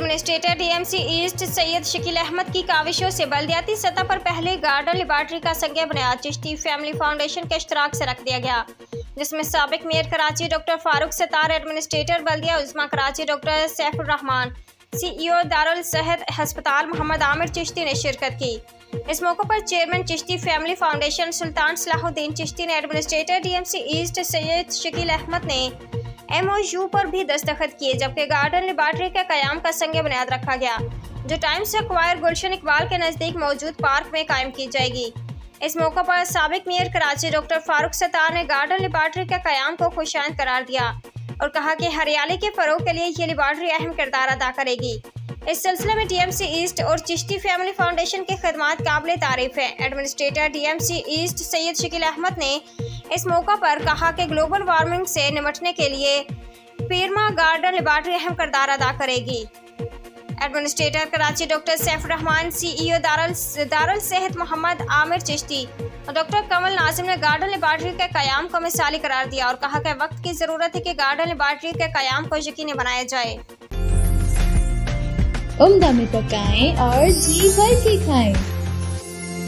Administrator DMC east Syed Shakeel Ahmed की काविशों से बल्दियाती सतह पर पहले गार्डन लेबॉर्ट्री का संग बुनियाद चिश्ती फैमिली फाउंडेशन के इश्तराक से रख दिया गया, जिसमें साबिक mayor Karachi doctor Farooq Sattar, administrator Baldia Uzma Karachi doctor Saifur Rehman, CEO Darul Sehat हस्पताल मोहम्मद आमिर चिश्ती ने शिरकत की। इस मौके पर chairman Chishti family foundation Sultan Salahuddin Chishti ने administrator DMC east Syed Shakeel Ahmed ने MOU पर भी दस्तखत किए, जबकि गार्डन लेबॉर्ट्री के क़याम का संग बुनियाद रखा गया, जो टाइम्स स्क्वायर गुलशन इकबाल के नज़दीक मौजूद पार्क में कायम की जाएगी। इस मौके पर साबिक मेयर कराची डॉक्टर फारूक सत्तार ने गार्डन लेबॉर्ट्री के क़याम को खुशाइंद करार दिया और कहा कि हरियाली के फ़रोग़ के लिए ये लेबॉर्ट्री अहम किरदार अदा करेगी। इस सिलसिले में DMC ईस्ट और चिश्ती फैमिली फाउंडेशन की खदमात काबिल तारीफ है। Administrator DMC east Syed Shakeel Ahmed ने इस मौका पर कहा कि ग्लोबल वार्मिंग से निपटने के लिए पीरमा गार्डन लेबॉर्ट्री अहम किरदार अदा करेगी। Administrator Karachi doctor Saifur Rehman, CEO Darul सेहत मोहम्मद आमिर चिश्ती और डॉक्टर कमल नाजिम ने गार्डन लेबॉर्ट्री के क़याम को मिसाली करार दिया और कहा कि वक्त की ज़रूरत है कि गार्डन लेबॉर्ट्री के क़याम को यकीनी बनाया जाए। उम्दा में पकाएं और जी भर के खाएं।